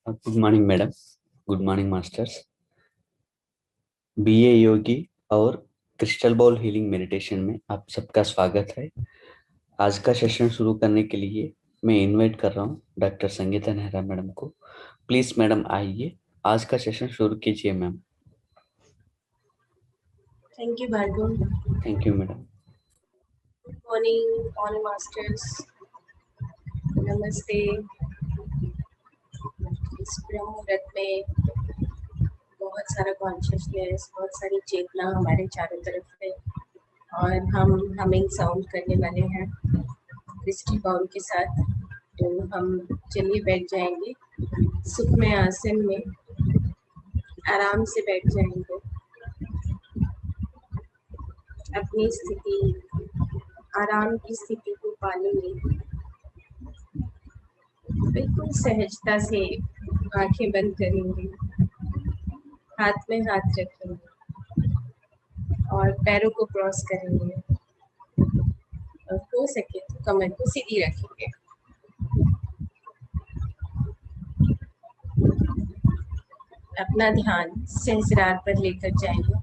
Good morning madam. Good morning masters. BA Yogi और crystal ball healing meditation में आप सबका स्वागत है। आज का सेशन शुरू करने के लिए मैं इनवाइट कर रहा हूँ डॉक्टर संगीता नेहरा मैडम को। प्लीज मैडम आइए, आज का सेशन शुरू कीजिए ma'am. Thank you Bhargav. Thank you madam. Good morning all masters, नमस्ते। इस ब्रह्म मुहूर्त में बहुत सारा कॉन्शियसनेस, बहुत सारी चेतना हमारे चारों तरफ है और हम हमिंग साउंड करने वाले हैं क्रिस्टल बाउल के साथ। तो हम चलिए बैठ जाएंगे सुखमय आसन में, आराम से बैठ जाएंगे। अपनी स्थिति, आराम की स्थिति को पालेंगे। बिल्कुल सहजता से आंखें बंद करेंगे, हाथ में हाथ रखेंगे और पैरों को क्रॉस करेंगे और हो सके तो कमर को सीधी रखेंगे। अपना ध्यान सहस्रार पर लेकर जाएंगे,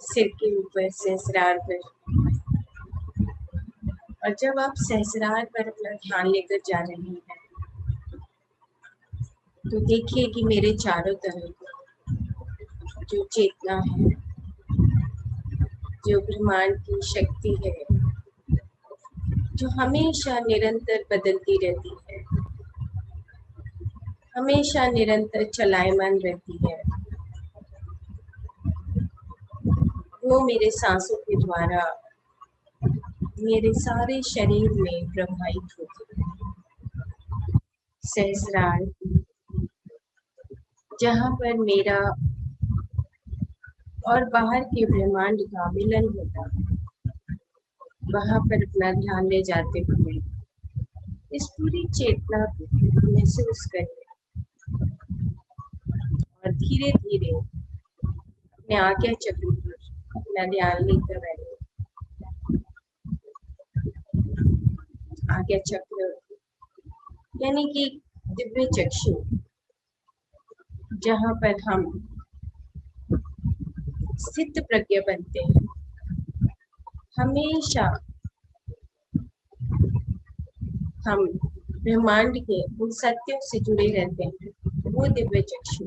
सिर के ऊपर सहस्रार पर। और जब आप सहस्रार पर अपना ध्यान लेकर जा रहे हैं तो देखिए कि मेरे चारों तरफ जो चेतना है, जो ब्रह्मांड की शक्ति है, जो हमेशा निरंतर बदलती रहती है, हमेशा निरंतर चलायमान रहती है, वो मेरे सांसों के द्वारा मेरे सारे शरीर में प्रवाहित होती है। सहस्रार, जहाँ पर मेरा और बाहर के ब्रह्मांड का मिलन होता है, वहाँ पर अपना ध्यान ले जाते हुए इस पूरी चेतना को महसूस करें और धीरे धीरे अपने आज्ञा चक्र पर अपना ध्यान लेकर बैठे। आज्ञा चक्र यानी कि दिव्य चक्षु, जहाँ पर हम स्थित प्रज्ञ बनते हैं। हमेशा हम ब्रह्मांड के उन सत्यों से जुड़े रहते हैं। वो दिव्य चक्षु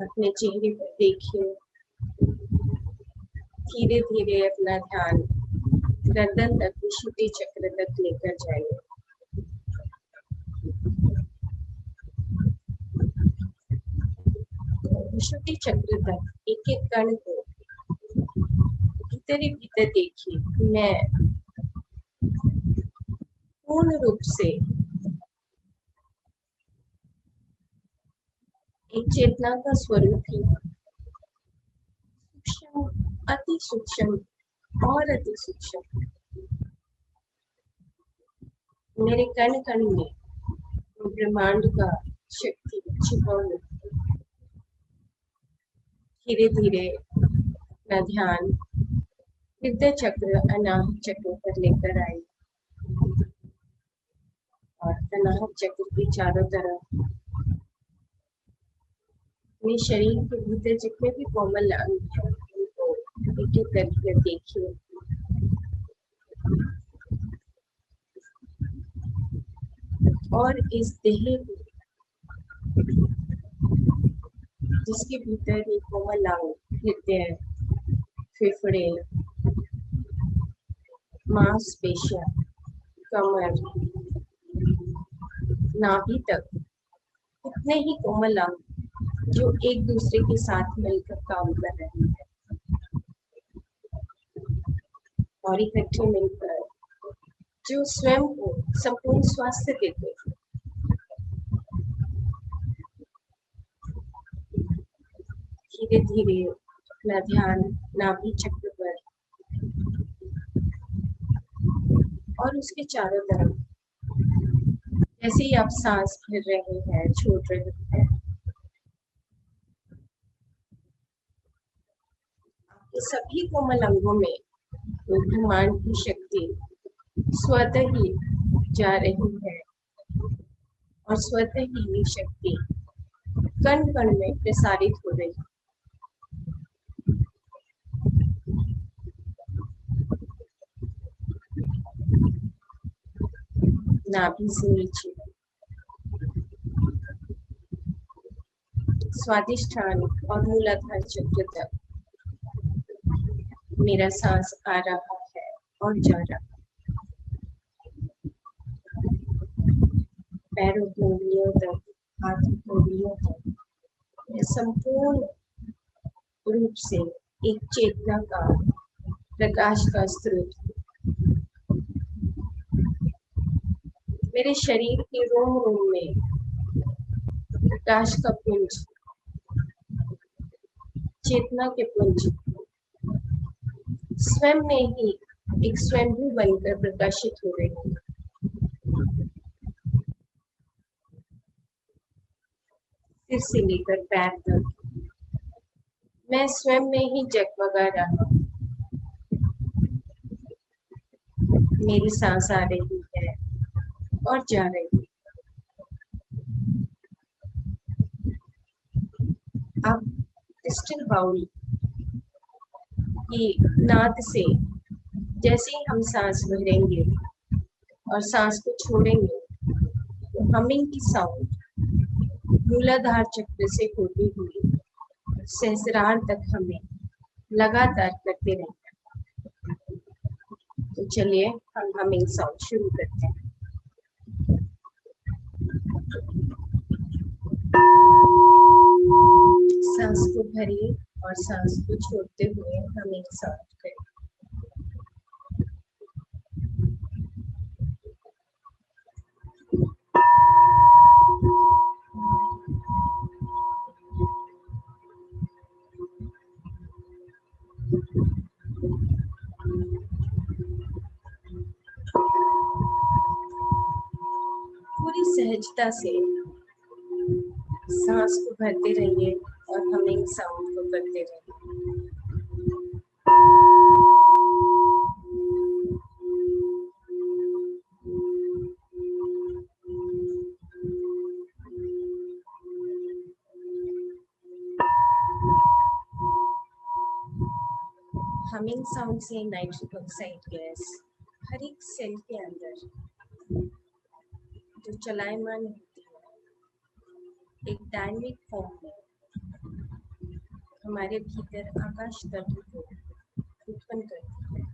अपने चेहरे पर देखिए। धीरे धीरे अपना ध्यान गर्दन तक, विशुद्धि चक्र तक लेकर जाइए। विशुद्धि चक्र तक एक एक कण को भीतर ही भीतर देखिए। मैं पूर्ण रूप से एक चेतना का स्वरूप ही सूक्ष्म, अति सूक्ष्म और अति सूक्ष्म। मेरे कण कण में ब्रह्मांड का शक्ति छिपा हुआ। धीरे धीरे अपना ध्यान हृदय चक्र, अनाहत चक्र पर लेकर आए और अनाहत चक्र के चारों तरफ अपने शरीर के भीतर जितने भी कोमल अंग हैं उनको एक एक करके देखिए। और इस देह को, जिसके भीतर ये कोमल अंग, हृदय, फेफड़े, मांसपेशियां, कमर, नाभि तक, इतने ही कोमल अंग जो एक दूसरे के साथ मिलकर काम कर रहे हैं और इकट्ठे मिलकर जो स्वयं को संपूर्ण स्वास्थ्य देते हैं। धीरे धीरे अपना ध्यान नाभि चक्र पर और उसके चारों तरफ, जैसे ही आप सांस भर रहे हैं, छोड़ रहे हैं, आपके सभी कोमल अंगों में ब्रह्मांड की शक्ति स्वतः ही जा रही है और स्वतः ही ये शक्ति कण कण में प्रसारित हो रही है। नाभि से नीचे स्वादिष्ठान और मूलाधार चक्र तक मेरा सांस आ रहा है और जा रहा है। पैरों की उंगलियों तक, हाथों की उंगलियों तक, मैं संपूर्ण रूप से एक चेतना का, प्रकाश का स्रोत हूँ। मेरे शरीर के रोम रोम में प्रकाश का पुंज, चेतना के पुंज स्वयं में ही एक स्वयंभू बनकर प्रकाशित हो रही है। सिर से लेकर पैर तक मैं स्वयं में ही जगमगा रहा हूँ। मेरी सांस आ रही है और जा रही है। आप क्रिस्टल बाउल की नाद से जैसे ही हम सांस भरेंगे और सांस को छोड़ेंगे तो हमिंग की साउंड मूलाधार चक्र से होती हुई सहस्रार तक हमें लगातार करते रहेंगे। तो चलिए हम हमिंग साउंड शुरू करते हैं। सांस को भरिए और सांस को छोड़ते हुए हमिंग साउंड करें। पूरी सहजता से सांस को भरते रहिए और हमिंग साउंड को करते रहिए। हमिंग साउंड से नाइट्रिक ऑक्साइड गैस हर एक सेल के अंदर जो चलायमान होती है एक डायनेमिक फॉर्म में हमारे भीतर आकाश तत्व को उत्पन्न करती है।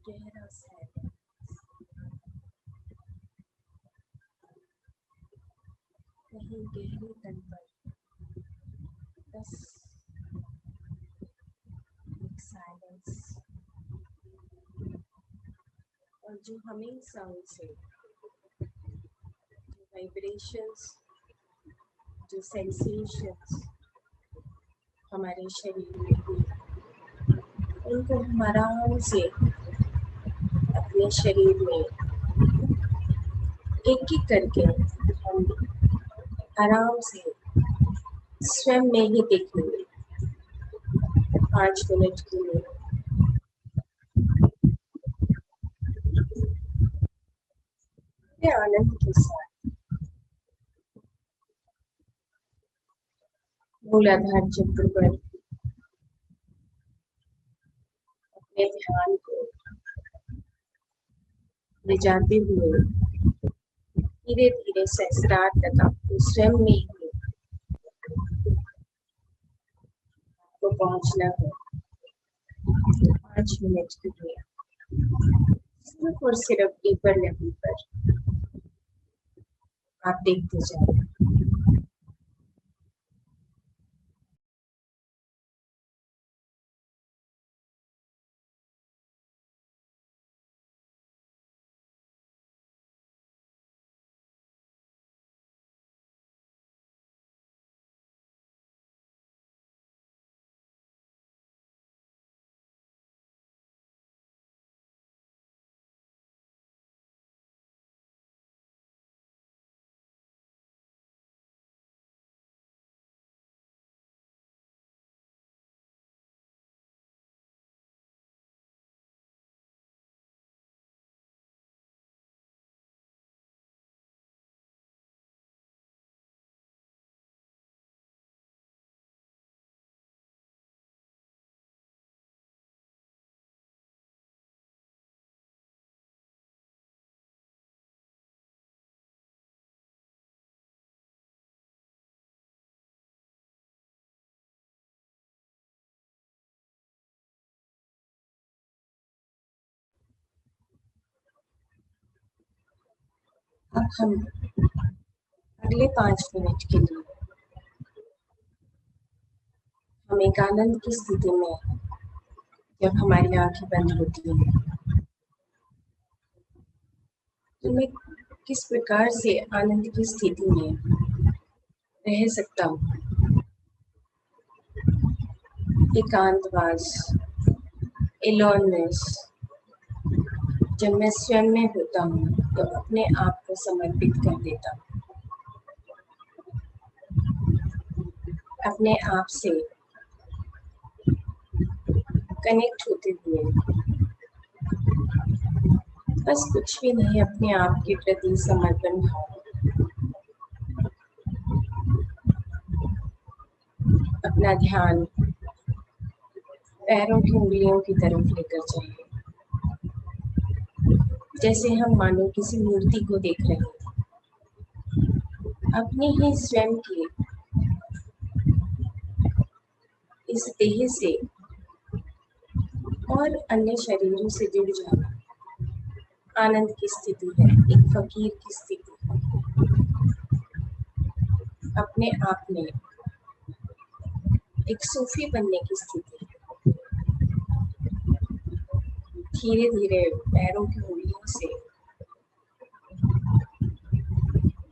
गहरा साइलेंस, कहीं गहरे तल पर बस एक साइलेंस, और जो हमिंग साउंड से जो वाइब्रेशंस, जो सेंसेशंस हमारे शरीर में हुई, उनको हम आराम से अपने शरीर में एक एक करके हम आराम से स्वयं में ही देखेंगे 5 मिनट के लिए। अपने आनंद के साथ मूलाधार चक्र पर अपने ध्यान को ले जाते हुए धीरे धीरे सहस्त्रार तक आपको स्वयं में ही को पहुंचना है 5 मिनट के लिए। सिर्फ और सिर्फ डीपर लेवल पर आप देखते जाए। अब हम अगले 5 मिनट के लिए हम एक आनंद की स्थिति में, जब हमारी आंखें बंद होती हैं, तो मैं किस प्रकार से आनंद की स्थिति में रह सकता हूँ। एकांतवास, एलोननेस, जब मैं स्वयं में होता हूँ तो अपने आप को समर्पित कर देता हूँ, अपने आप से कनेक्ट होते हुए, बस कुछ भी नहीं, अपने आप के प्रति समर्पण भाव, अपना ध्यान पैरों की उंगलियों की तरफ लेकर जाइए, जैसे हम मानो किसी मूर्ति को देख रहे हैं। अपने ही स्वयं की इस देह से और अन्य शरीरों से जुड़ जाना आनंद की स्थिति है, एक फकीर की स्थिति है। अपने आप में एक सूफी बनने की स्थिति है। धीरे धीरे पैरों की उंगलियों से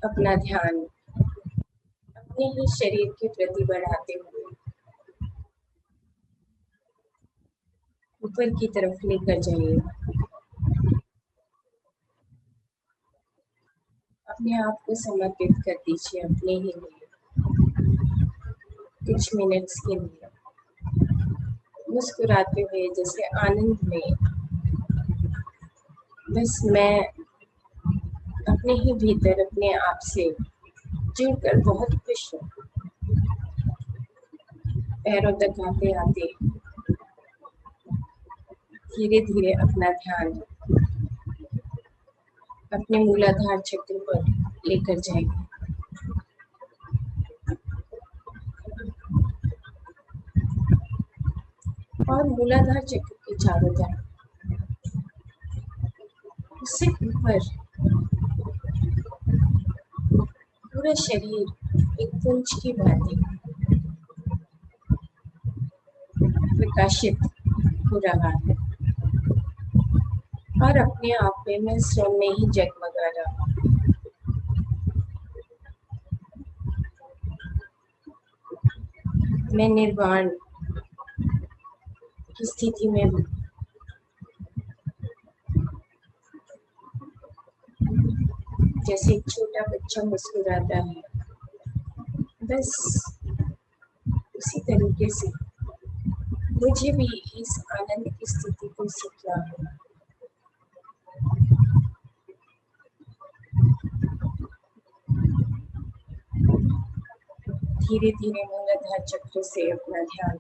अपना ध्यान अपने ही शरीर के प्रति बढ़ाते हुए ऊपर की तरफ लेकर जाइए। अपने आप को समर्पित कर दीजिए अपने ही लिए कुछ मिनट्स के लिए, मुस्कुराते हुए, जैसे आनंद में बस मैं अपने ही भीतर अपने आप से जुड़कर बहुत खुश हूँ। पैरों तक आते आते धीरे धीरे अपना ध्यान अपने मूलाधार चक्र पर लेकर जाएंगे। और मूलाधार चक्र के चारों तरफ उससे ऊपर पूरा शरीर एक पुंज की भांति प्रकाशित हो रहा है और अपने आप में मैं स्वयं में ही जगमगा रहा हूँ। मैं निर्वाण की स्थिति में हूँ। जैसे एक छोटा बच्चा मुस्कुराता है, बस उसी तरीके से मुझे भी इस आनंद की स्थिति को सीखना है। धीरे धीरे मूलाधार चक्र से अपना ध्यान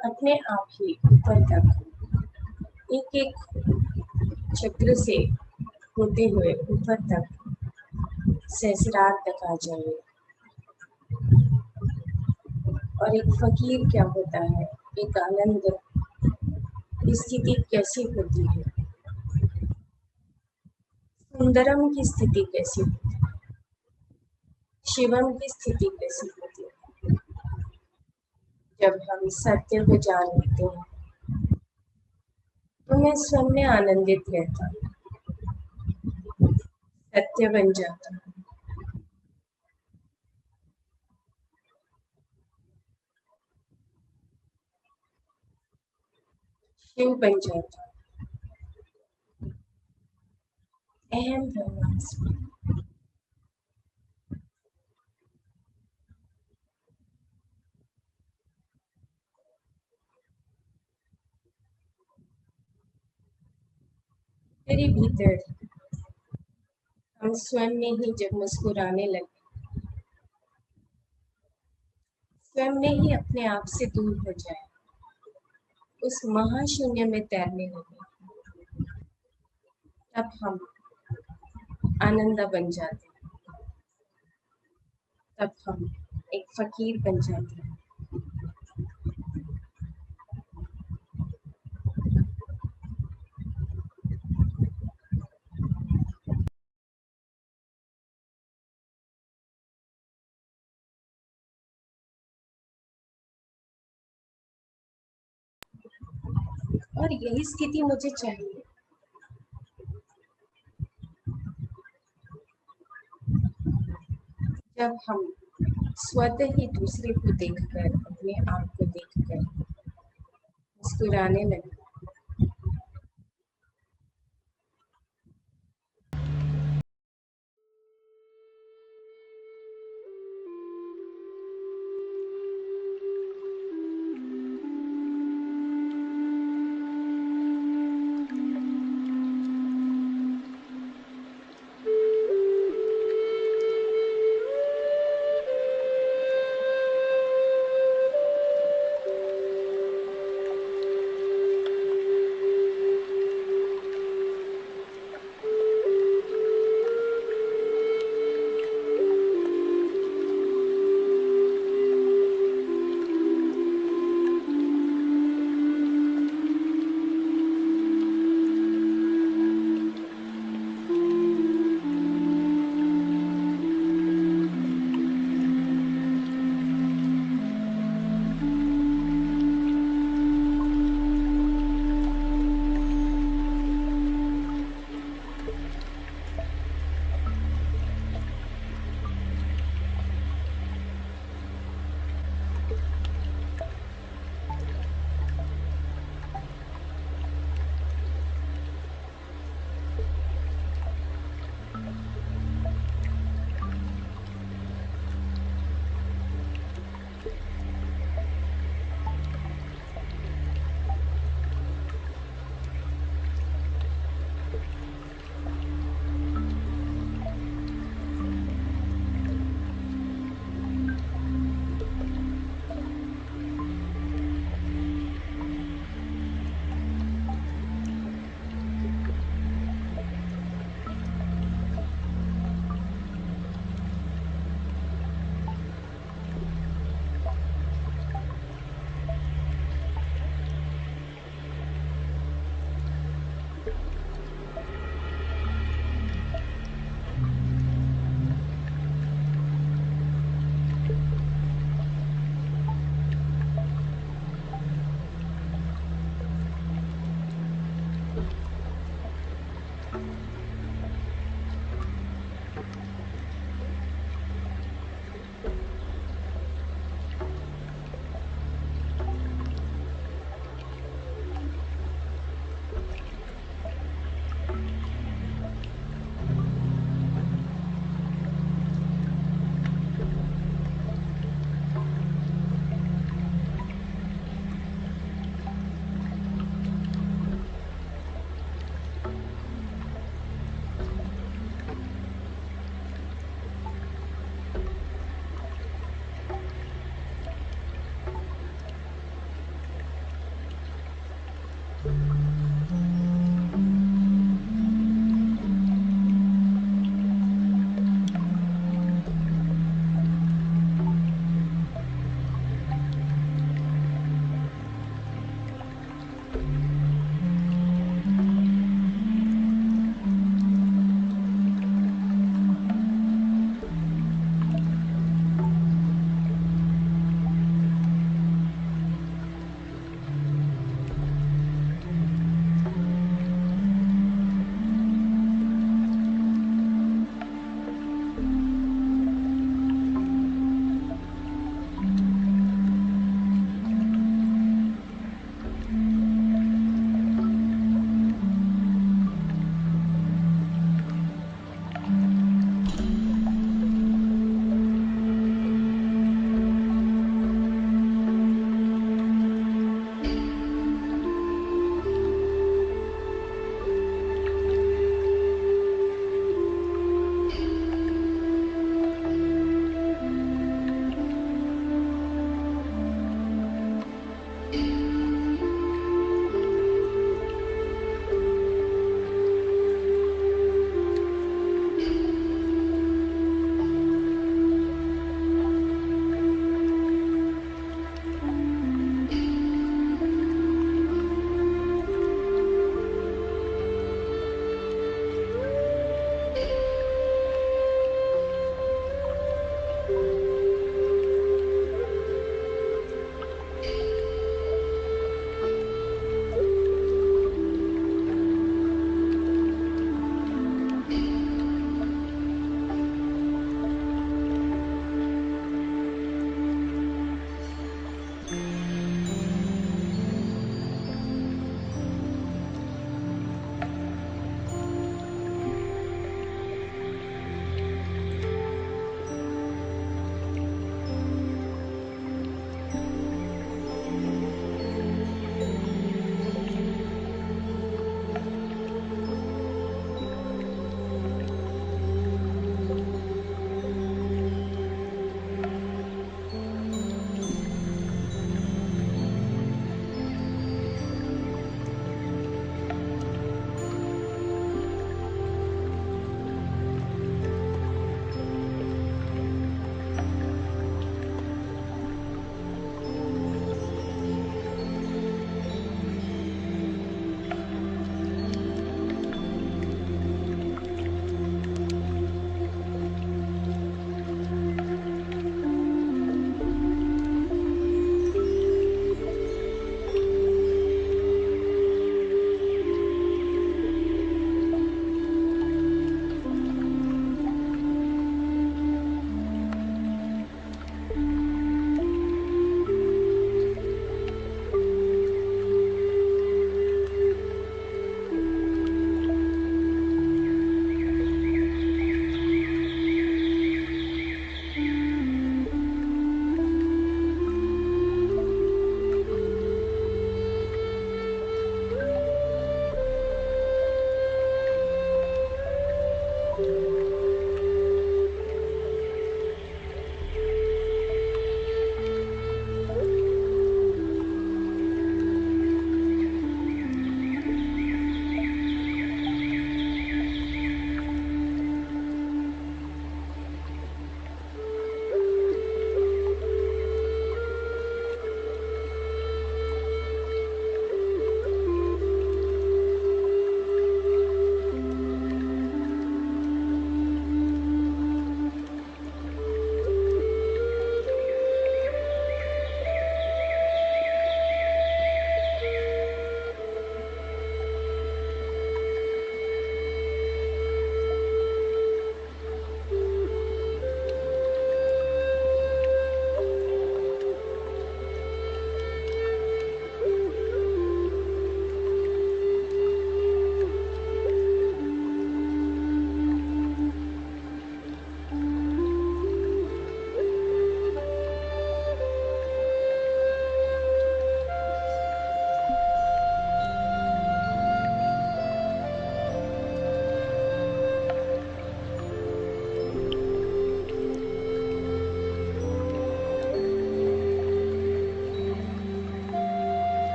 अपने आप ही ऊपर तक एक एक चक्र से होते हुए ऊपर तक सहस्रार तक आ जाए। और एक फकीर क्या होता है, एक आनंद की स्थिति कैसी होती है, सुंदरम की स्थिति कैसी होती है, शिवम की स्थिति कैसी होती है। जब हम सत्य को जान लेते हैं तो मैं स्वयं में आनंदित रहता हूँ, सत्य बन जाता हूँ। शिव बन जाता हूँ। अहम ब्रह्मास्मि। मेरे भीतर हम स्वयं में ही जब मुस्कुराने लगे, स्वयं में ही अपने आप से दूर हो जाए, उस महाशून्य में तैरने लगे, तब हम आनंद बन जाते हैं, तब हम एक फकीर बन जाते हैं। और यही स्थिति मुझे चाहिए। जब हम स्वतः ही दूसरे को देखकर, अपने आप को देखकर मुस्कुराने लगे,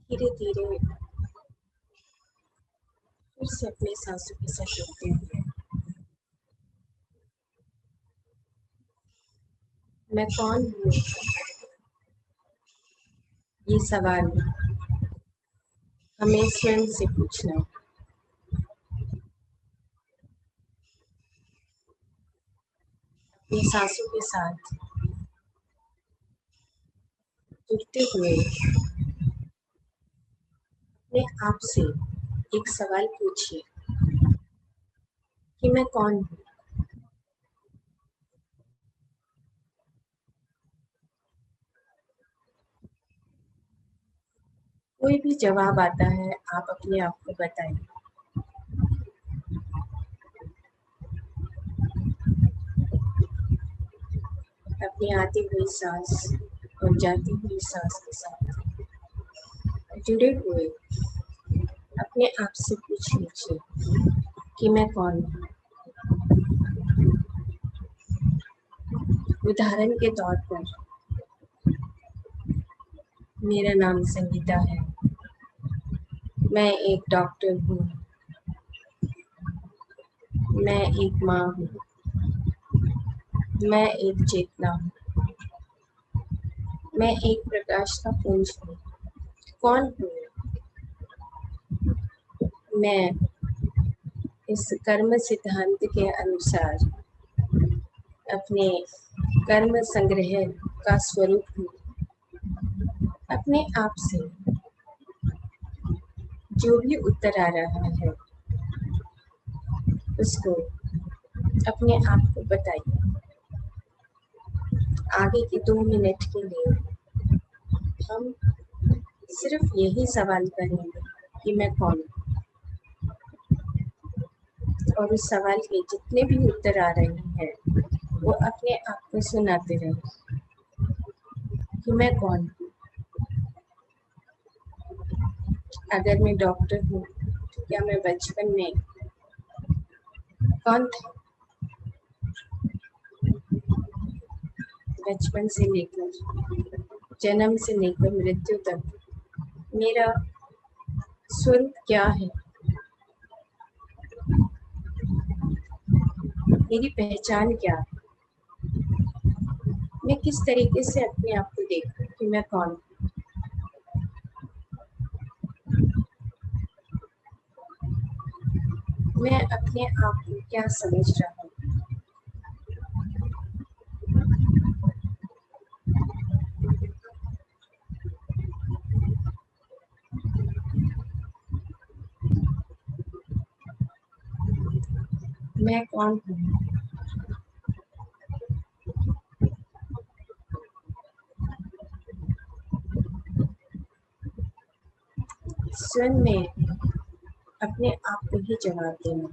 धीरे धीरे फिर से अपने सांसों के साथ जुड़ते हुए मैं कौन हूँ, ये सवाल हमें स्वयं से पूछना। अपनी सांसों के साथ जुड़ते हुए अपने आप से एक सवाल पूछिए कि मैं कौन हूँ। कोई भी जवाब आता है, आप अपने आप को बताइए। अपनी आती हुई सांस और जाती हुई सांस के साथ जुड़े हुए अपने आप से पूछ लीजिए कि मैं कौन हूँ। उदाहरण के तौर पर मेरा नाम संगीता है, मैं एक डॉक्टर हूँ, मैं एक माँ हूँ, मैं एक चेतना हूँ, मैं एक प्रकाश का पुंज हूँ। कौन हूँ मैं? इस कर्म सिद्धांत के अनुसार अपने कर्म संग्रह का स्वरूप हूँ। अपने आप से जो भी उत्तर आ रहा है उसको अपने आप को बताइए। आगे के 2 मिनट के लिए हम सिर्फ यही सवाल करेंगे कि मैं कौन हूँ, और उस सवाल के जितने भी उत्तर आ रहे हैं वो अपने आप को सुनाते रहे कि मैं कौन हूँ। अगर मैं डॉक्टर हूँ तो क्या मैं बचपन में कौन था? बचपन से लेकर जन्म से लेकर मृत्यु तक मेरा स्वरूप क्या है? मेरी पहचान क्या है? मैं किस तरीके से अपने आप को देखूं कि मैं कौन हूँ? मैं अपने आप को क्या समझ रहा हूँ? मैं कौन हूँ? स्वयं में अपने आप को ही जवाब देना।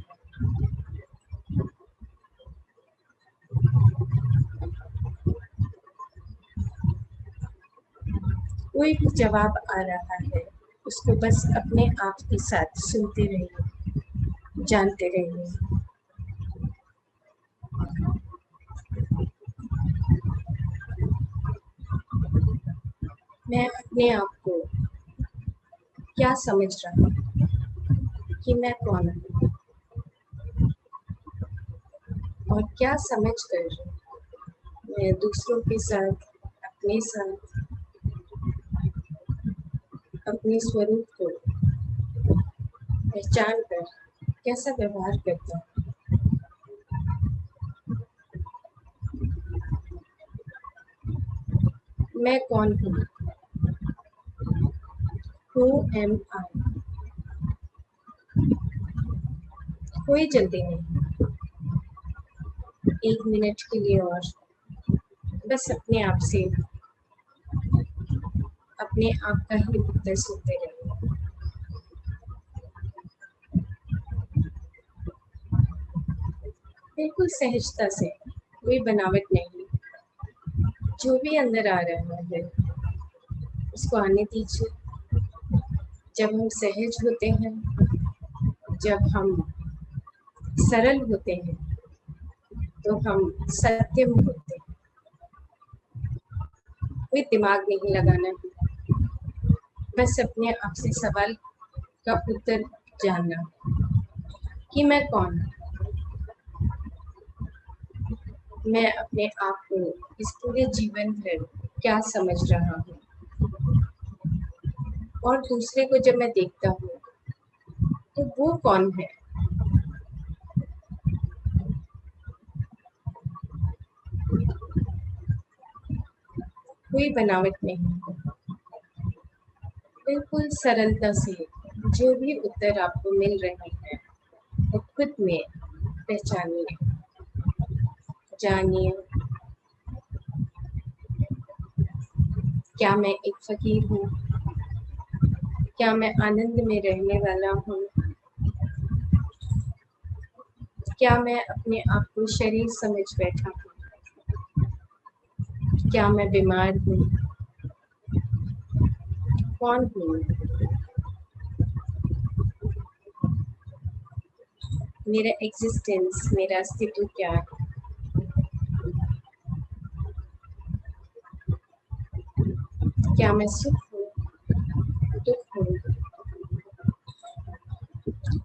कोई भी जवाब आ रहा है उसको बस अपने आप के साथ सुनते रहिए, जानते रहिए। मैं अपने आप को क्या समझ रहा हूँ कि मैं कौन हूँ, और क्या समझ कर मैं दूसरों के साथ, अपने साथ, अपने स्वरूप को पहचान कर कैसा व्यवहार करता हूँ। मैं कौन हूँ? Who am I? कोई जल्दी नहीं, 1 मिनट के लिए और बस अपने आप से अपने आप का ही उत्तर सुनते रहिए। बिल्कुल सहजता से, कोई बनावट नहीं। जो भी अंदर आ रहा है उसको आने दीजिए। जब हम सहज होते हैं, जब हम सरल होते हैं तो हम सत्यम होते हैं। कोई दिमाग नहीं लगाना है, बस अपने आप से सवाल का उत्तर जानना कि मैं कौन हूँ। मैं अपने आप को इस पूरे जीवन भर क्या समझ रहा हूँ, और दूसरे को जब मैं देखता हूँ तो वो कौन है। कोई बनावट नहीं, बिल्कुल सरलता से जो भी उत्तर आपको मिल रहे हैं वो खुद में पहचानिए, जानिए। क्या मैं एक फकीर हूँ? क्या मैं आनंद में रहने वाला हूँ? क्या मैं अपने आप को शरीर समझ बैठा हूँ? क्या मैं बीमार हूँ? कौन हूँ? मेरा एग्जिस्टेंस, मेरा अस्तित्व क्या है? क्या मैं सुख हूँ, दुख हूँ?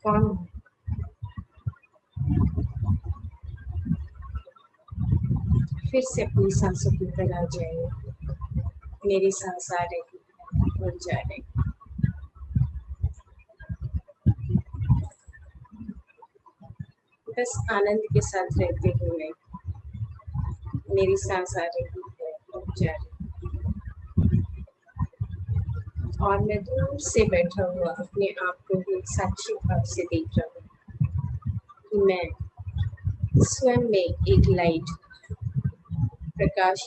कौन हूँ? फिर से अपनी सांसों की तरह जाइए। मेरी सांस आ रही और जा रही। बस आनंद के साथ रहते हुए मेरी सांस आ रही है और जा रही। और मैं दूर से बैठा हुआ अपने आप को ही साक्षी भाव से देख रहा हूँ कि मैं स्वयं में एक लाइट, प्रकाश,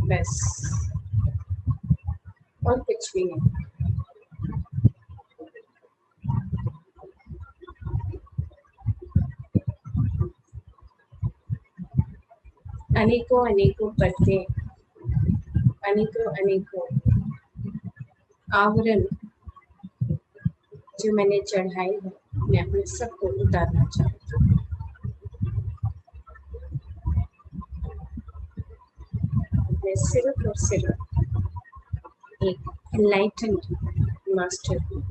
बस, और कुछ भी नहीं। अनेकों अनेकों परतें, अनेकों अनेकों आवरण जो मैंने चढ़ाई है, मैं उन सबको उतारना चाहती हूँ। मैं सिर्फ और सिर्फ एक एनलाइटेंड मास्टर हूँ।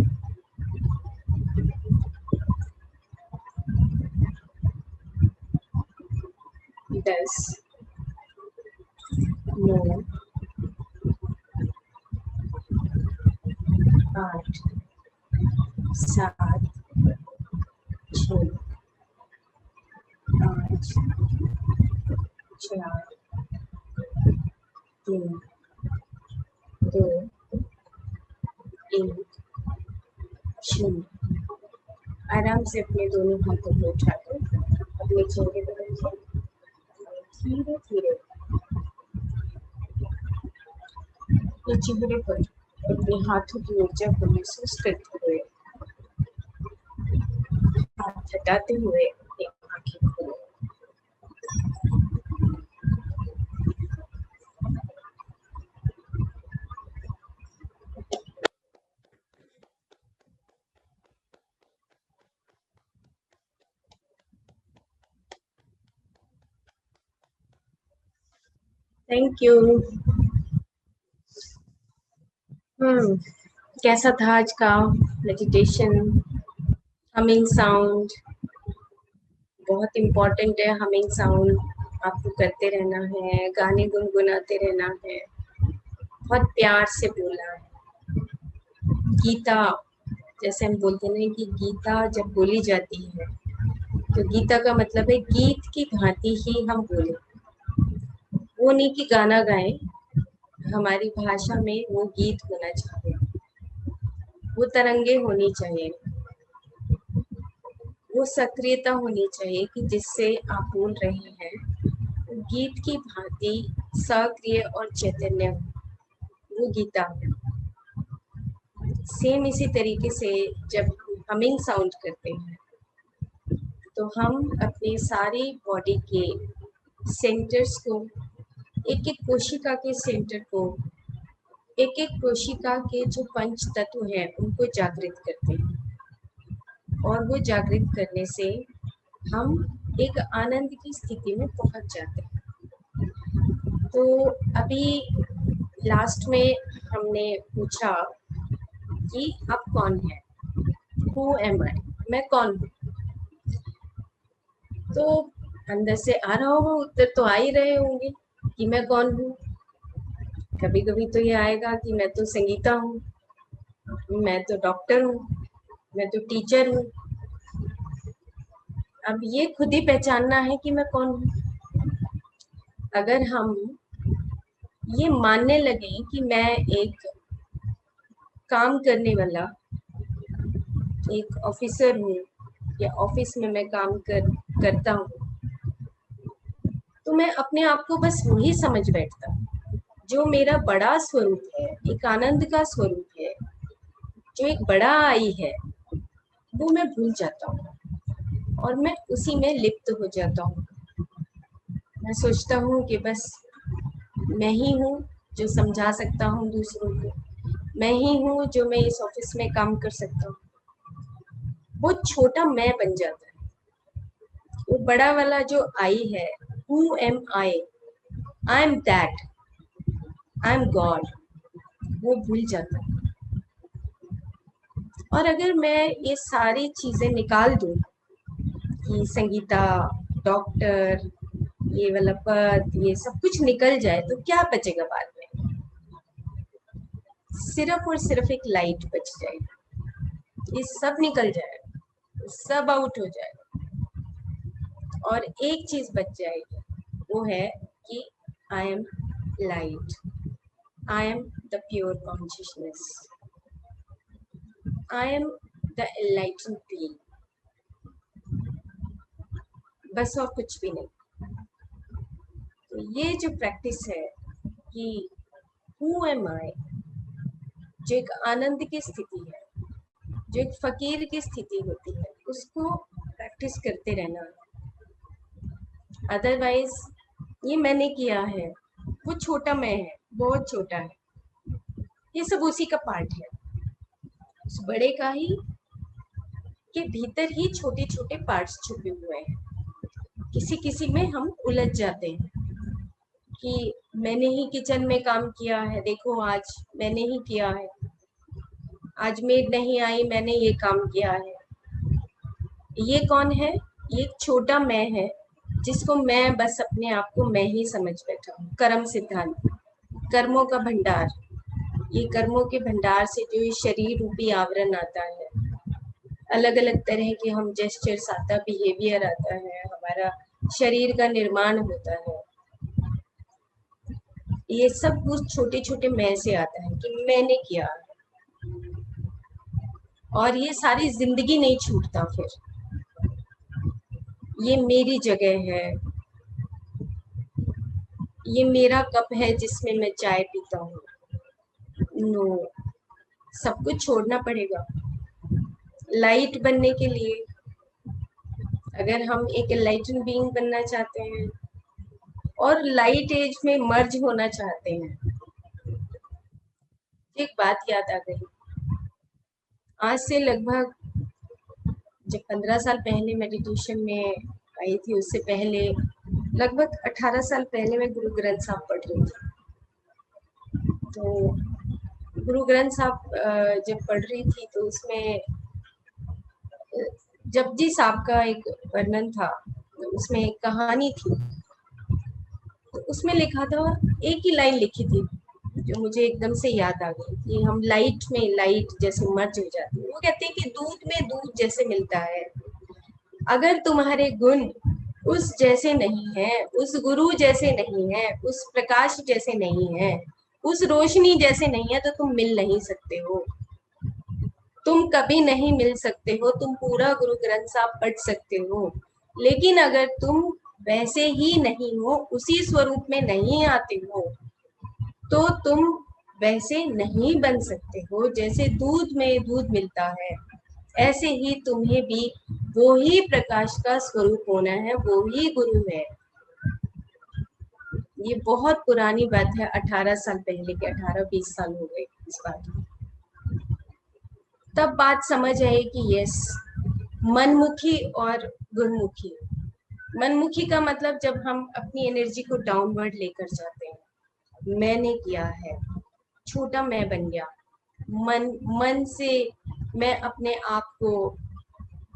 दस, नौ, आठ, सात, छः, पाँच, चार, तीन, दो, एक, शून्य। आराम से अपने दोनों हाथों को उठाकर अपने चेहरे पर रखिए। धीरे धीरे ये चेहरे पर अपने हाथों की ऊर्जा को महसूस करते हुए, हाथ हटाते हुए अपनी आंखें खोलें। Thank you. कैसा था आज का मेडिटेशन? हमिंग साउंड बहुत इम्पोर्टेंट है। हमिंग साउंड आपको करते रहना है, गाने गुनगुनाते रहना है। बहुत प्यार से बोलना है। गीता, जैसे हम बोलते हैं कि गीता जब बोली जाती है तो गीता का मतलब है गीत की भांति ही हम बोले। वो नहीं कि गाना गाएं, हमारी भाषा में वो गीत होना चाहिए, वो तरंगे होनी चाहिए, वो सक्रियता होनी चाहिए कि जिससे आप बोल रहे हैं गीत की भांति सक्रिय और चैतन्य, वो गीता है। सेम इसी तरीके से जब हमिंग साउंड करते हैं तो हम अपने सारी बॉडी के सेंटर्स को, एक एक कोशिका के सेंटर को, एक एक कोशिका के जो पंच तत्व हैं उनको जागृत करते हैं, और वो जागृत करने से हम एक आनंद की स्थिति में पहुंच जाते हैं। तो अभी लास्ट में हमने पूछा कि आप कौन है, हु एम आई, मैं कौन हूँ। तो अंदर से आ रहा होगा उत्तर, तो आ ही रहे होंगे कि मैं कौन हूँ। कभी कभी तो ये आएगा कि मैं तो संगीता हूँ, मैं तो डॉक्टर हूँ, मैं तो टीचर हूँ। अब ये खुद ही पहचानना है कि मैं कौन हूँ। अगर हम ये मानने लगे कि मैं एक काम करने वाला एक ऑफिसर हूँ या ऑफिस में मैं काम करता हूँ, तो मैं अपने आप को बस वही समझ बैठता हूँ। जो मेरा बड़ा स्वरूप है, एक आनंद का स्वरूप है, जो एक बड़ा आई है, वो मैं भूल जाता हूँ और मैं उसी में लिप्त हो जाता हूँ। मैं सोचता हूँ कि बस मैं ही हूँ जो समझा सकता हूँ दूसरों को, मैं ही हूँ जो मैं इस ऑफिस में काम कर सकता हूँ। वो छोटा मैं बन जाता है। वो बड़ा वाला जो आई है, who am I am that, I am God, वो भूल जाता है। और अगर मैं ये सारी चीजें निकाल दूं कि संगीता, डॉक्टर, ये वाला पद, ये सब कुछ निकल जाए, तो क्या बचेगा बाद में? सिर्फ और सिर्फ एक लाइट बच जाएगी। ये सब निकल जाएगा, सब आउट हो जाएगा और एक चीज बच जाएगी, वो है कि I M light, I am the pure consciousness, I am the enlightened being, बस और कुछ भी नहीं। तो ये जो प्रैक्टिस है कि हु एम आई, जो एक आनंद की स्थिति है, जो एक फकीर की स्थिति होती है, उसको प्रैक्टिस करते रहना। अदरवाइज ये मैंने किया है, वो छोटा मैं है, बहुत छोटा है, ये सब उसी का पार्ट है। उस बड़े का ही के भीतर ही छोटे छोटे पार्ट्स छुपे हुए हैं। किसी किसी में हम उलझ जाते हैं कि मैंने ही किचन में काम किया है, देखो आज मैंने ही किया है, आज मेड नहीं आई, मैंने ये काम किया है। ये कौन है? ये एक छोटा मैं है जिसको मैं बस अपने आप को मैं ही समझ बैठा हूँ। कर्म सिद्धांत, कर्मों का भंडार, ये कर्मों के भंडार से जो ये शरीर रूपी आवरण आता है, अलग अलग तरह के हम जेस्चर्स आता, बिहेवियर आता है, हमारा शरीर का निर्माण होता है, ये सब कुछ छोटे छोटे मैं से आता है कि मैंने किया है। और ये सारी जिंदगी नहीं छूटता फिर, ये मेरी जगह है, ये मेरा कप है जिसमें मैं चाय पीता हूँ। नो, सब कुछ छोड़ना पड़ेगा लाइट बनने के लिए। अगर हम एक एनलाइटेंड बीइंग बनना चाहते हैं और लाइट एज में मर्ज होना चाहते हैं, एक बात याद आ गई। आज से लगभग जब 15 साल पहले मेडिटेशन में आई थी, उससे पहले लगभग 18 साल पहले मैं गुरु ग्रंथ साहब पढ़ रही थी। तो गुरु ग्रंथ साहब जब पढ़ रही थी तो उसमें जपजी साहब का एक वर्णन था, उसमें एक कहानी थी। तो उसमें लिखा था, एक ही लाइन लिखी थी जो मुझे एकदम से याद आ गई कि हम लाइट में लाइट जैसे मर्ज हो जाते हैं। वो कहते हैं कि दूध में दूध जैसे मिलता है। अगर तुम्हारे गुण उस जैसे नहीं है, उस गुरु जैसे नहीं है, उस प्रकाश जैसे नहीं है, उस रोशनी जैसे नहीं है, तो तुम मिल नहीं सकते हो, तुम कभी नहीं मिल सकते हो। तुम पूरा गुरु ग्रंथ साहब पढ़ सकते हो, लेकिन अगर तुम वैसे ही नहीं हो, उसी स्वरूप में नहीं आते हो, तो तुम वैसे नहीं बन सकते हो। जैसे दूध में दूध मिलता है, ऐसे ही तुम्हें भी वो ही प्रकाश का स्वरूप होना है, वो ही गुरु है। ये बहुत पुरानी बात है, 18 साल पहले के, 18-20 साल हो गए इस बात को। तब बात समझ आई कि यस, मनमुखी और गुणमुखी। मनमुखी का मतलब जब हम अपनी एनर्जी को डाउनवर्ड लेकर जाते हैं, मैंने किया है, छोटा मैं बन गया, मन मन से मैं अपने आप को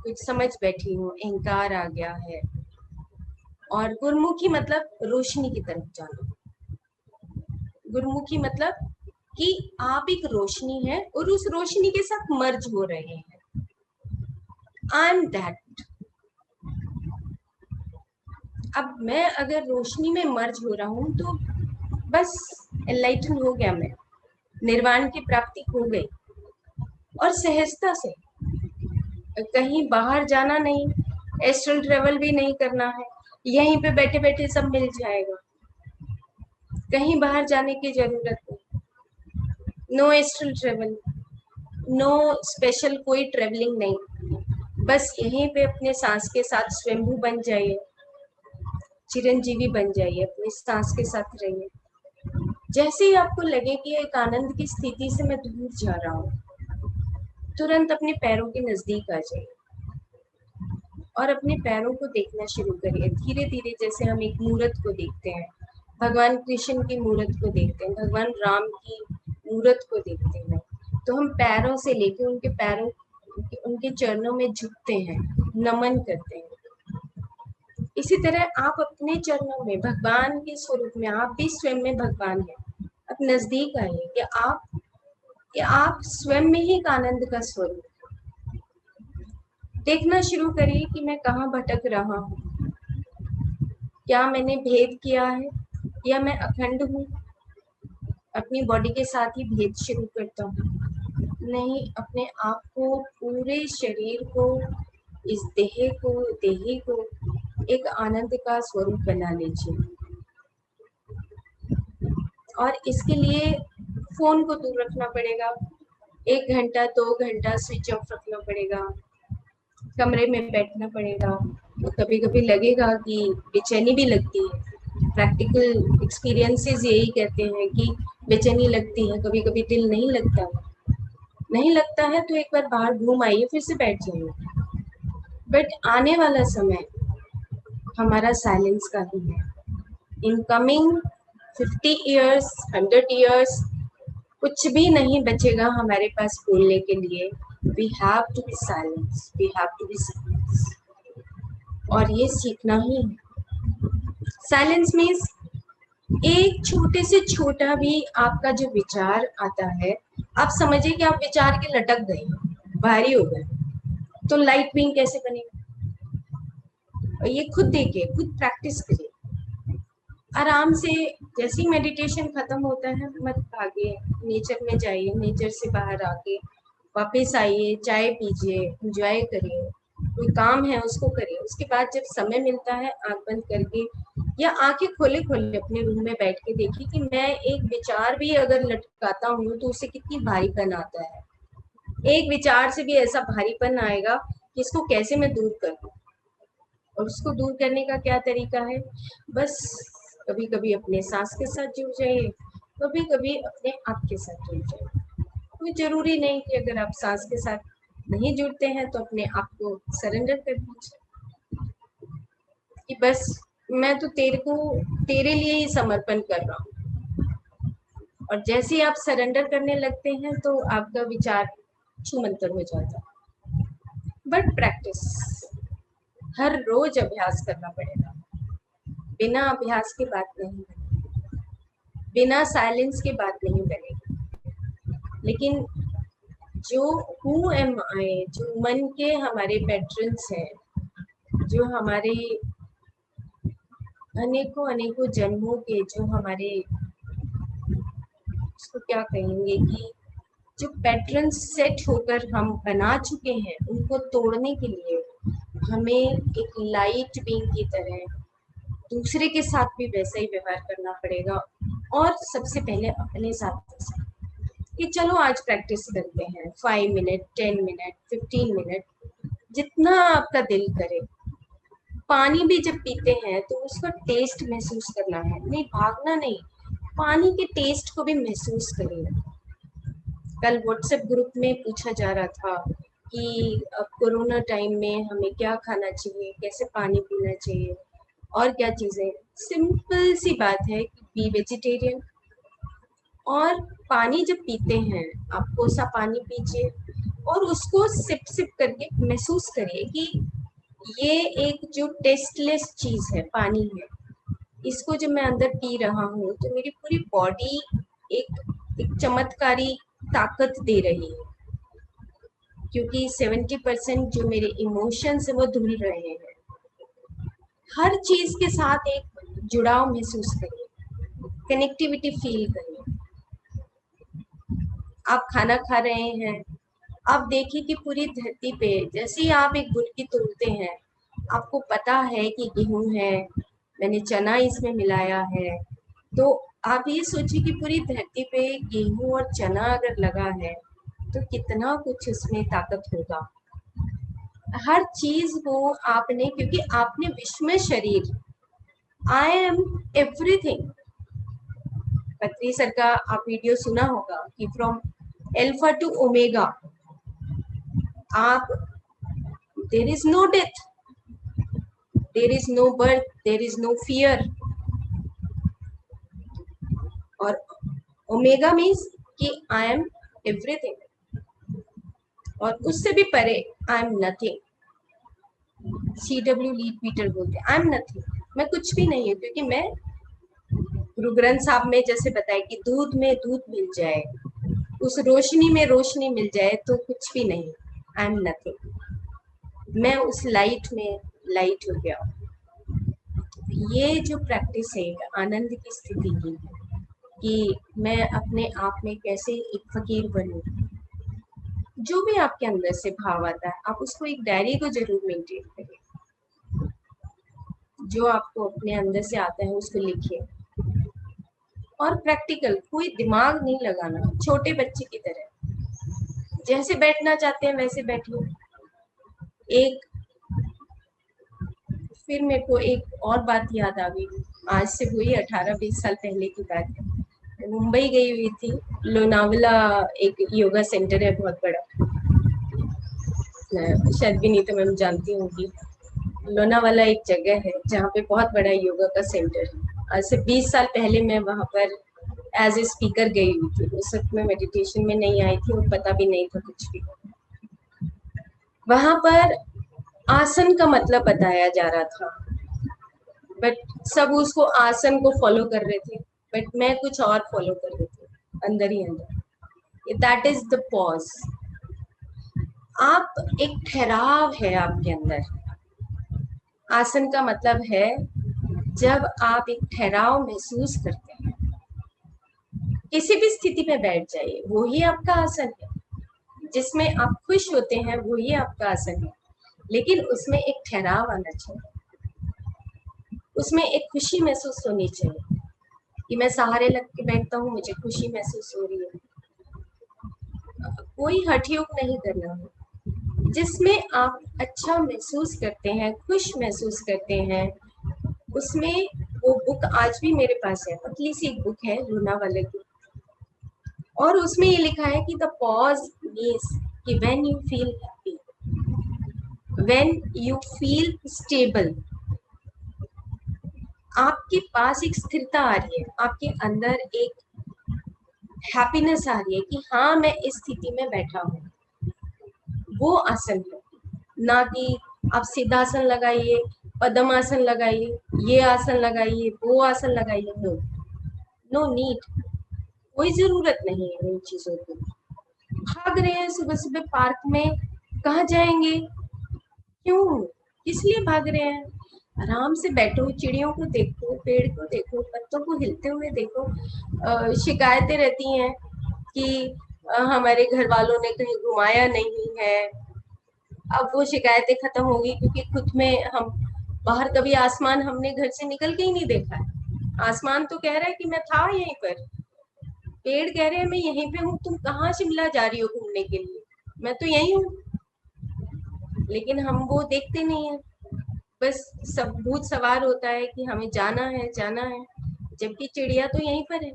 कुछ समझ बैठी हूँ, अहंकार आ गया है। और गुरमुखी मतलब रोशनी की तरफ जाना। गुरमुखी मतलब कि आप एक रोशनी है और उस रोशनी के साथ मर्ज हो रहे हैं। I am that. अब मैं अगर रोशनी में मर्ज हो रहा हूँ तो बस एनलाइटन हो गया, मैं निर्वाण की प्राप्ति हो गई। और सहजता से, कहीं बाहर जाना नहीं, एस्ट्रल ट्रेवल भी नहीं करना है, यहीं पे बैठे बैठे सब मिल जाएगा, कहीं बाहर जाने की जरूरत नहीं। No astral travel, no special कोई ट्रेवलिंग नहीं, बस यहीं पे अपने सांस के साथ स्वयंभू बन जाइए, चिरंजीवी बन जाइए, अपनी सांस के साथ रहिए। जैसे ही आपको लगे कि एक आनंद की स्थिति से मैं दूर जा रहा हूँ, तुरंत अपने पैरों के नजदीक आ जाइए और अपने पैरों को देखना शुरू करिए धीरे धीरे, जैसे हम एक मूर्त को देखते हैं, भगवान कृष्ण की मूर्त को देखते हैं, भगवान राम की मूर्त को देखते हैं, तो हम पैरों से लेके उनके पैरों, उनके चरणों में झुकते हैं, नमन करते हैं। इसी तरह आप अपने चरणों में भगवान के स्वरूप में, आप भी स्वयं में भगवान हैं। अब नजदीक आइए कि आप स्वयं में ही एक आनंद का स्वरूप। देखना शुरू करिए कि मैं कहाँ भटक रहा हूँ, क्या मैंने भेद किया है या मैं अखंड हूँ। अपनी बॉडी के साथ ही भेद शुरू करता हूँ, नहीं, अपने आप को, पूरे शरीर को, इस देही को एक आनंद का स्वरूप बना लीजिए। और इसके लिए फोन को दूर रखना पड़ेगा, 1 घंटा 2 घंटा स्विच ऑफ रखना पड़ेगा, कमरे में बैठना पड़ेगा। तो कभी कभी लगेगा कि बेचैनी भी लगती है, प्रैक्टिकल एक्सपीरियंसेस यही कहते हैं कि बेचैनी लगती है, कभी कभी दिल नहीं लगता। नहीं लगता है तो एक बार बाहर घूम आइए, फिर से बैठ जाइए। बट आने वाला समय हमारा साइलेंस का ही है। इन कमिंग 50 years, 100 years, कुछ भी नहीं बचेगा हमारे पास बोलने के लिए। We have to be silence, we have to be silence. और ये सीखना ही है। साइलेंस मीन्स एक छोटे से छोटा भी आपका जो विचार आता है, आप समझिए कि आप विचार के लटक गए, भारी हो गए, तो लाइट विंग कैसे बनेगा। और ये खुद देखिए, खुद प्रैक्टिस करिए आराम से। जैसे ही मेडिटेशन खत्म होता है, मत भागिए, नेचर में जाइए, नेचर से बाहर आके वापस आइए, चाय पीजिए, एंजॉय करिए, कोई काम है उसको करिए। उसके बाद जब समय मिलता है, आंख बंद करके या आंखें खोले खोले अपने रूम में बैठ के देखिए कि मैं एक विचार भी अगर लटकाता हूँ तो उसे कितनी भारीपन आता है। एक विचार से भी ऐसा भारीपन आएगा कि इसको कैसे मैं दूर करूँ। और उसको दूर करने का क्या तरीका है, बस कभी कभी अपने सांस के साथ जुड़ जाइए, कभी कभी अपने आप के साथ जुड़ जाइए। कोई जरूरी नहीं कि अगर आप सांस के साथ नहीं जुड़ते हैं तो अपने आप को सरेंडर कर दीजिए कि बस मैं तो तेरे लिए ही समर्पण कर रहा हूँ। और जैसे ही आप सरेंडर करने लगते हैं तो आपका विचार छूमंतर हो जाता है। बट प्रैक्टिस, हर रोज अभ्यास करना पड़ेगा, बिना अभ्यास के बात नहीं बनेगी, बिना साइलेंस के बात नहीं बनेगी। लेकिन जो हु एम आई, जो मन के हमारे पैटर्न्स हैं, जो हमारे अनेकों अनेकों जन्मों के, जो हमारे, उसको क्या कहेंगे, कि जो पैटर्न सेट होकर हम बना चुके हैं, उनको तोड़ने के लिए हमें एक लाइट बीइंग की तरह दूसरे के साथ भी वैसा ही व्यवहार करना पड़ेगा। और सबसे पहले अपने साथ कि चलो आज प्रैक्टिस करते हैं 5 मिनट, 10 मिनट, 15 मिनट, जितना आपका दिल करे। पानी भी जब पीते हैं तो उसका टेस्ट महसूस करना है, नहीं भागना नहीं, पानी के टेस्ट को भी महसूस करिए। कल व्हाट्सएप ग्रुप में पूछा जा रहा था कि अब कोरोना टाइम में हमें क्या खाना चाहिए, कैसे पानी पीना चाहिए और क्या चीज़ें। सिंपल सी बात है कि बी वेजिटेरियन, और पानी जब पीते हैं, आप कोसा पानी पीजिए और उसको सिप सिप करके महसूस करिए कि ये एक जो टेस्टलेस चीज है, पानी है, इसको जब मैं अंदर पी रहा हूँ तो मेरी पूरी बॉडी एक चमत्कारी ताकत दे रही है, क्योंकि 70% जो मेरे इमोशंस है वो धुल रहे हैं। हर चीज के साथ एक जुड़ाव महसूस करिए, कनेक्टिविटी फील करिए। आप खाना खा रहे हैं, आप देखिए कि पूरी धरती पे जैसे ही आप एक गुटकी तोड़ते हैं, आपको पता है कि गेहूं है, मैंने चना इसमें मिलाया है, तो आप ये सोचिए कि पूरी धरती पे गेहूं और चना अगर लगा है तो कितना कुछ इसमें ताकत होगा। हर चीज को आपने, क्योंकि आपने विश्व में शरीर, आई एम एवरीथिंग। पत्री सर का आप वीडियो सुना होगा कि फ्रॉम एल्फा टू ओमेगा, आप, there is no death, there is no birth, there is no fear. और ओमेगा मीन्स कि आई एम एवरीथिंग, और उससे भी परे I am nothing. CW Leadbeater बोलते हैं आई एम नथिंग, मैं कुछ भी नहीं हूँ, क्योंकि मैं गुरु ग्रंथ साहब में जैसे बताया कि दूध में दूध मिल जाए, उस रोशनी में रोशनी मिल जाए तो कुछ भी नहीं, आई एम नथिंग। मैं उस लाइट में लाइट हो गया। ये जो प्रैक्टिस है आनंद की स्थिति की, कि मैं अपने आप में कैसे एक फकीर बनूं। जो भी आपके अंदर से भाव आता है, आप उसको एक डायरी को जरूर मेंटेन करें। जो आपको अपने अंदर से आता है उसको लिखिए, और प्रैक्टिकल, कोई दिमाग नहीं लगाना, छोटे बच्चे की तरह जैसे बैठना चाहते हैं वैसे बैठिए। एक, फिर मेरे को एक और बात याद आ गई, आज से हुई 18-20 साल पहले की बात है। मैं मुंबई गई हुई थी, लोनावला एक योगा सेंटर है बहुत बड़ा, शायद भी नहीं तो मैम जानती होंगी। लोनावाला एक जगह है जहाँ पे बहुत बड़ा योगा का सेंटर है। आज से 20 साल पहले मैं वहाँ पर एज ए स्पीकर गई हुई थी। उस वक्त मैं मेडिटेशन में नहीं आई थी और पता भी नहीं था कुछ भी। वहाँ पर आसन का मतलब बताया जा रहा था, बट सब उसको आसन को फॉलो कर रहे थे, बट मैं कुछ और फॉलो कर रही थी अंदर ही अंदर। That is the pause. आप, एक ठहराव है आपके अंदर। आसन का मतलब है जब आप एक ठहराव महसूस करते हैं, किसी भी स्थिति में बैठ जाइए, वो ही आपका आसन है। जिसमें आप खुश होते हैं वो ही आपका आसन है, लेकिन उसमें एक ठहराव आना चाहिए, उसमें एक खुशी महसूस होनी चाहिए कि मैं सहारे लग के बैठता हूँ, मुझे खुशी महसूस हो रही है। कोई हठयोग नहीं करना है, जिसमें आप अच्छा महसूस करते हैं, खुश महसूस करते हैं, उसमें। वो बुक आज भी मेरे पास है, पतली सी एक बुक है लोनावाला की, और उसमें ये लिखा है कि द पॉज मीन्स कि when you feel happy, when you feel stable, आपके पास एक स्थिरता आ रही है, आपके अंदर एक हैप्पीनेस आ रही है कि हाँ मैं इस स्थिति में बैठा हूँ, वो आसन है। ना कि आप सिद्धासन लगाइए, पद्मासन लगाइए, ये आसन लगाइए, वो आसन लगाइए, नो, नो नीड, कोई जरूरत नहीं है इन चीजों की। भाग रहे हैं सुबह सुबह पार्क में, कहाँ जाएंगे, क्यों, किस लिए भाग रहे हैं? आराम से बैठो, चिड़ियों को देखो, पेड़ को देखो, पत्तों को हिलते हुए देखो। शिकायतें रहती हैं कि हमारे घर वालों ने कहीं घुमाया नहीं है। अब वो शिकायतें खत्म होगी, क्योंकि खुद में हम बाहर कभी आसमान हमने घर से निकल के ही नहीं देखा है। आसमान तो कह रहा है कि मैं था यहीं पर, पेड़ कह रहे हैं मैं यहीं पे हूँ, तुम कहाँ शिमला जा रही हो घूमने के लिए, मैं तो यहीं हूँ। लेकिन हम वो देखते नहीं है, बस सब भूत सवार होता है कि हमें जाना है जाना है, जबकि चिड़िया तो यहीं पर है।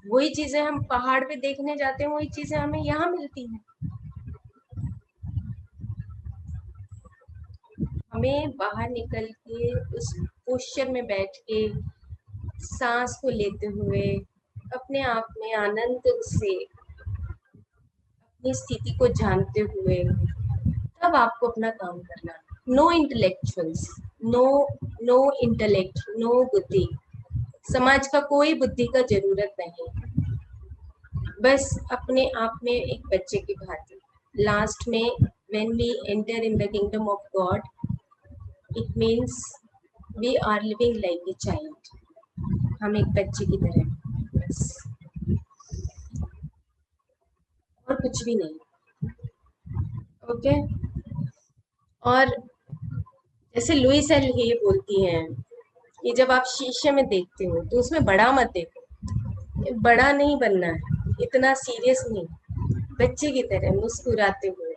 वही चीजें हम पहाड़ पे देखने जाते हैं, वही चीजें हमें यहाँ मिलती हैं। हमें बाहर निकल के उस पोस्चर में बैठ के सांस को लेते हुए अपने आप में आनंद से अपनी स्थिति को जानते हुए तब आपको अपना काम करना। No intellectuals, no no intellect, no बुद्धि, समाज का कोई बुद्धि का जरूरत नहीं, बस अपने आप में एक बच्चे की भांति। लास्ट में when we enter in the kingdom of God, it means we are living like a child. हम एक बच्चे की तरह, बस, और कुछ भी नहीं। ओके। और जैसे लुइस एल हे बोलती हैं कि जब आप शीशे में देखते हो तो उसमें बड़ा मत देखो, बड़ा नहीं बनना है, इतना सीरियस नहीं, बच्चे की तरह मुस्कुराते हुए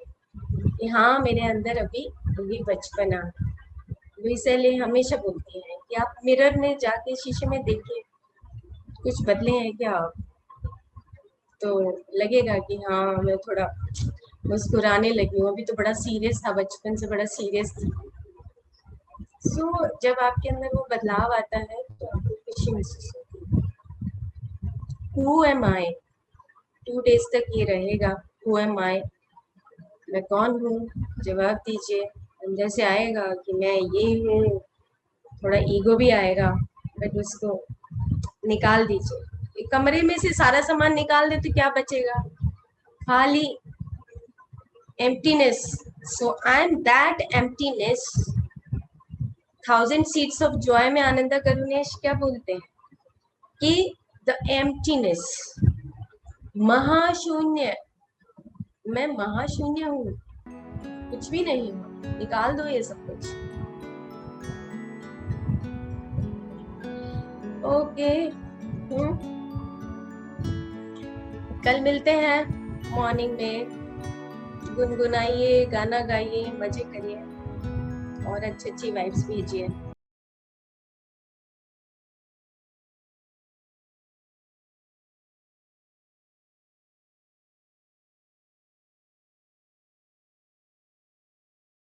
कि हाँ मेरे अंदर अभी अभी बचपना। लुइस एल हे हमेशा बोलती हैं कि आप मिरर में जाके शीशे में देखिए, कुछ बदले हैं क्या आप, तो लगेगा कि हाँ मैं थोड़ा मुस्कुराने लगी हूँ, अभी तो बड़ा सीरियस था, बचपन से बड़ा सीरियस थी। जब आपके अंदर वो बदलाव आता है तो आपको खुशी महसूस होती है। हु एम आई, 2 डेज तक ये रहेगा। हु एम आई, मैं कौन हूँ, जवाब दीजिए। अंदर से आएगा कि मैं ये हूँ, थोड़ा ईगो भी आएगा, बट उसको निकाल दीजिए। एक कमरे में से सारा सामान निकाल दे तो क्या बचेगा, खाली emptiness. So I am that emptiness. 1000 seeds of joy में आनंदा करुणेश क्या बोलते हैं कि the emptiness, महाशून्य, मैं महाशून्य हूँ, कुछ भी नहीं हूँ, निकाल दो ये सब कुछ। ओके। कल मिलते हैं मॉर्निंग में, गुनगुनाइए, गाना गाइए, मजे करिए और अच्छी अच्छी वाइब्स भेजिए।